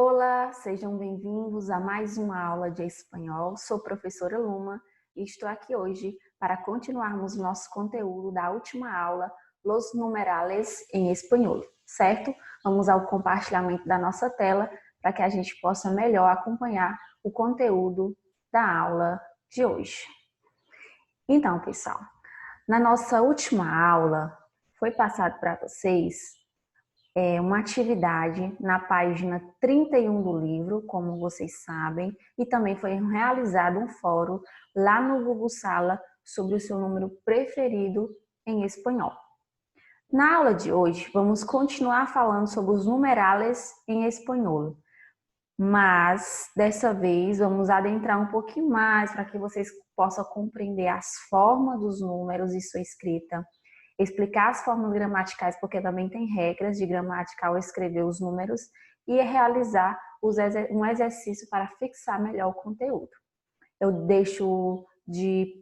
Olá, sejam bem-vindos a mais uma aula de espanhol. Sou professora Luma e estou aqui hoje para continuarmos nosso conteúdo da última aula, Los numerales em espanhol, certo? Vamos ao compartilhamento da nossa tela para que a gente possa melhor acompanhar o conteúdo da aula de hoje. Então, pessoal, na nossa última aula foi passado para vocês uma atividade na página 31 do livro, como vocês sabem, e também foi realizado um fórum lá no Google Sala sobre o seu número preferido em espanhol. Na aula de hoje, vamos continuar falando sobre os numerales em espanhol, mas dessa vez vamos adentrar um pouquinho mais para que vocês possam compreender as formas dos números e sua escrita, explicar as formas gramaticais, porque também tem regras de gramática ao escrever os números, e realizar um exercício para fixar melhor o conteúdo. Eu deixo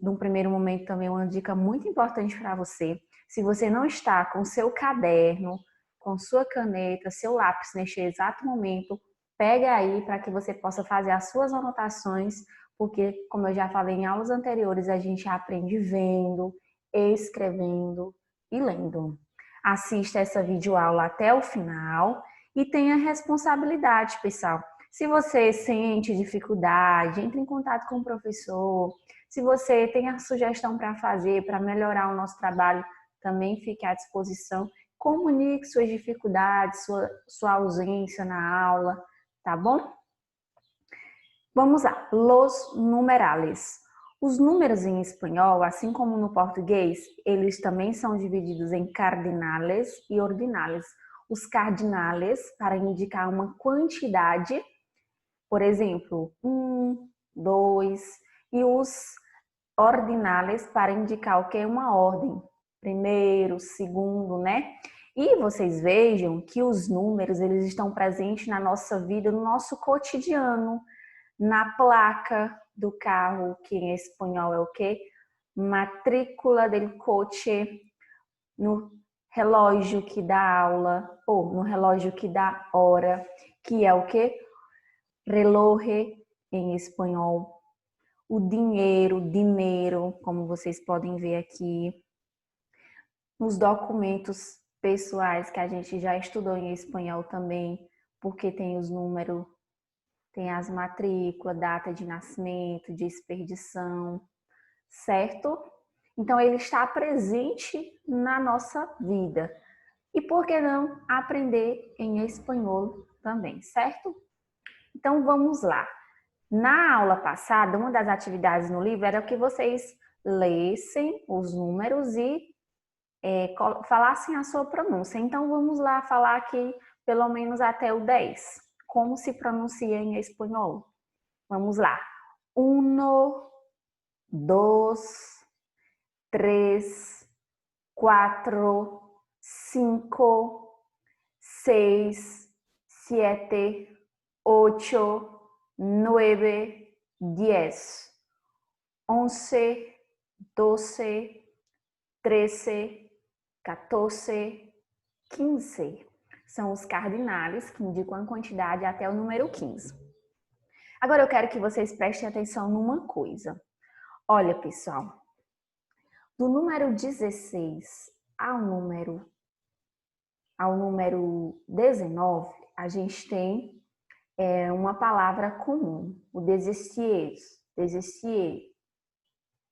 num primeiro momento também uma dica muito importante para você. Se você não está com seu caderno, com sua caneta, seu lápis neste exato momento, pega aí para que você possa fazer as suas anotações, porque, como eu já falei em aulas anteriores, a gente aprende vendo, escrevendo e lendo. Assista essa videoaula até o final e tenha responsabilidade, pessoal. Se você sente dificuldade, entre em contato com o professor. Se você tem a sugestão para fazer, para melhorar o nosso trabalho, também fique à disposição. Comunique suas dificuldades, sua ausência na aula, tá bom? Vamos lá, los numerales. Os números em espanhol, assim como no português, eles também são divididos em cardinales e ordinales. Os cardinales, para indicar uma quantidade, por exemplo, 1, 2, e os ordinales para indicar o que é uma ordem, primeiro, segundo, né? E vocês vejam que os números, eles estão presentes na nossa vida, no nosso cotidiano, na placa do carro, que em espanhol é o quê? Matrícula del coche, no relógio que dá aula, ou no relógio que dá hora, que é o quê? Reloje em espanhol. O dinheiro, como vocês podem ver aqui. Nos documentos pessoais que a gente já estudou em espanhol também, porque tem os números, tem as matrículas, data de nascimento, de expedição, certo? Então, ele está presente na nossa vida. E por que não aprender em espanhol também, certo? Então, vamos lá. Na aula passada, uma das atividades no livro era que vocês lessem os números e falassem a sua pronúncia. Então, vamos lá falar aqui pelo menos até o 10. Como se pronuncia em espanhol? Vamos lá. 1, 2, 3, 4, 5, 6, 7, 8, 9, 10, 11, 12, 13, 14, 15. São os cardinais que indicam a quantidade até o número 15. Agora eu quero que vocês prestem atenção numa coisa. Olha, pessoal, do número 16 ao número 19, a gente tem uma palavra comum, o desistir.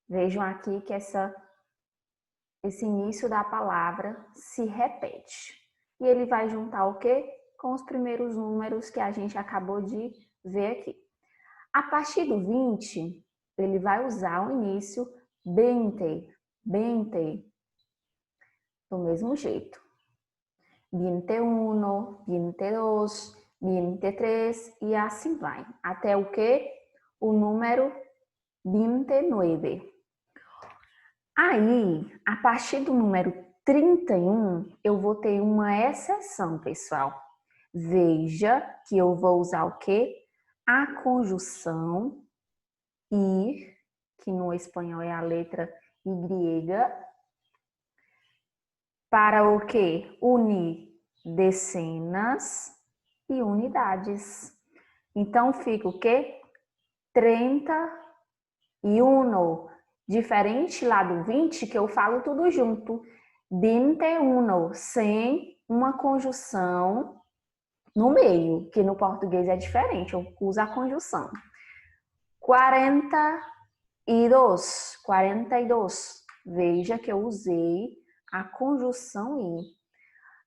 Vejam aqui que esse início da palavra se repete. E ele vai juntar o quê? Com os primeiros números que a gente acabou de ver aqui. A partir do 20, ele vai usar o início 20, do mesmo jeito. 21, 22, 23 e assim vai. Até o quê? O número 29. Aí, a partir do número 31, eu vou ter uma exceção, pessoal. Veja que eu vou usar o quê? A conjunção ir, que no espanhol é a letra Y, para o quê? Unir dezenas e unidades. Então fica o quê? 31. Diferente lá do 20, que eu falo tudo junto. 21, sem uma conjunção no meio, que no português é diferente, eu uso a conjunção. 42, 42. Veja que eu usei a conjunção i.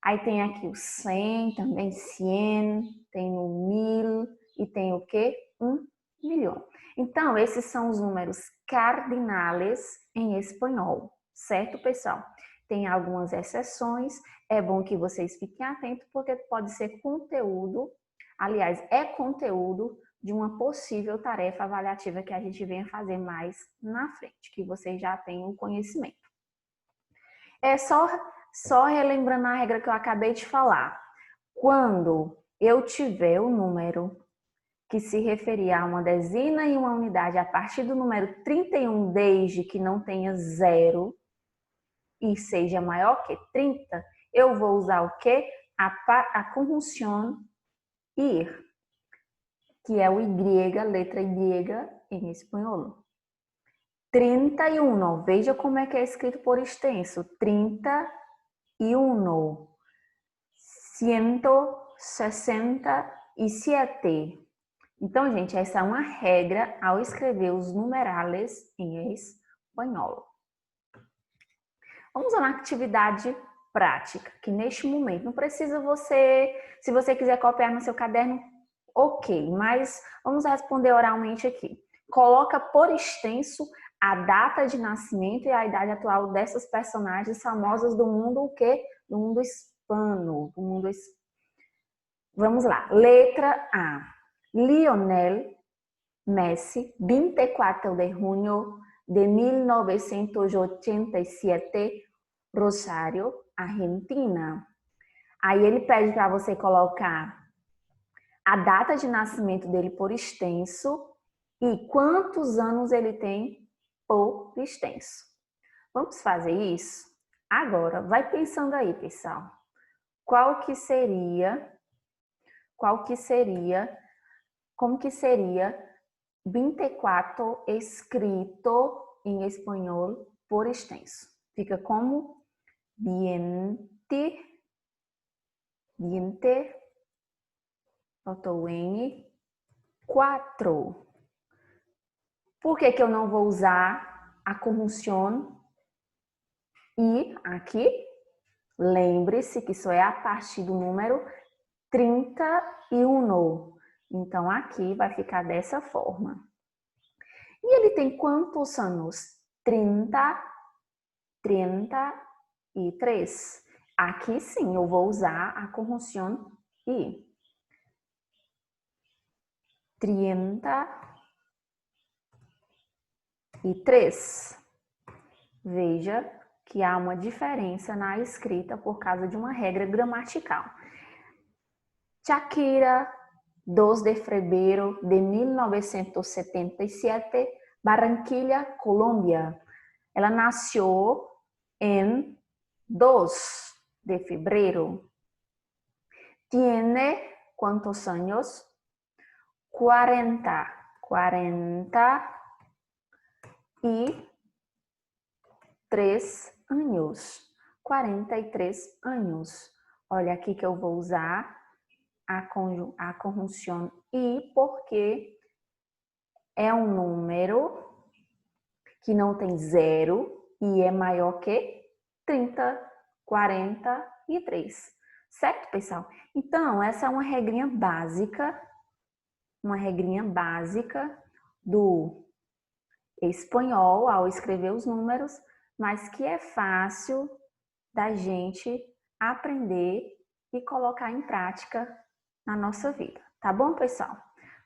Aí tem aqui o 100, também 100, tem o 1000 e tem o quê? 1.000.000. Então, esses são os números cardinales em espanhol, certo, pessoal? Tem algumas exceções, é bom que vocês fiquem atentos, porque pode ser conteúdo, aliás, é conteúdo de uma possível tarefa avaliativa que a gente venha fazer mais na frente, que vocês já tenham conhecimento. É só relembrando a regra que eu acabei de falar. Quando eu tiver o número que se referir a uma dezena e uma unidade a partir do número 31, desde que não tenha zero e seja maior que 30, eu vou usar o quê? A conjunção ir, que é o Y, letra Y em espanhol. 31, veja como é que é escrito por extenso. 31. 167. Então, gente, essa é uma regra ao escrever os numerales em espanhol. Vamos a uma atividade prática, que neste momento não precisa se você quiser copiar no seu caderno, ok, mas vamos responder oralmente aqui. Coloca por extenso a data de nascimento e a idade atual dessas personagens famosas do mundo, o quê? Do mundo hispano, do mundo hispano. Vamos lá, letra A. Lionel Messi, 24 de junho de 1987, Rosário, Argentina. Aí ele pede para você colocar a data de nascimento dele por extenso e quantos anos ele tem por extenso. Vamos fazer isso? Agora, vai pensando aí, pessoal. Como que seria 24 escrito em espanhol por extenso? Fica como 20, faltou N, 4. Por que eu não vou usar a conjunção I aqui? Lembre-se que isso é a partir do número 31. Então, aqui vai ficar dessa forma. E ele tem quantos anos? 33. Aqui sim, eu vou usar a conjunção I. 33. Veja que há uma diferença na escrita por causa de uma regra gramatical. Shakira, 2 de febrero de 1977, Barranquilla, Colômbia. Ela nasceu em 2 de febrero. Tiene quantos anos? 43 anos. 43 anos. Olha aqui que eu vou usar a conjunção I, porque é um número que não tem zero e é maior que 30, 43. Certo, pessoal? Então, essa é uma regrinha básica do espanhol ao escrever os números, mas que é fácil da gente aprender e colocar em prática na nossa vida. Tá bom, pessoal?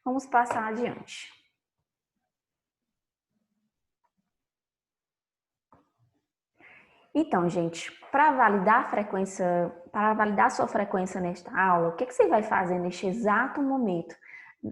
Vamos passar adiante. Então, gente, para validar sua frequência nesta aula, o que você vai fazer neste exato momento?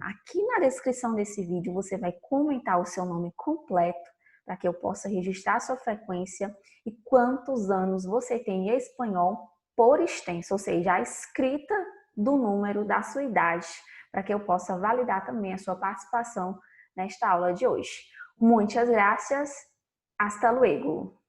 Aqui na descrição desse vídeo você vai comentar o seu nome completo para que eu possa registrar a sua frequência e quantos anos você tem em espanhol por extenso, ou seja, a escrita do número da sua idade, para que eu possa validar também a sua participação nesta aula de hoje. Muitas graças. Hasta luego.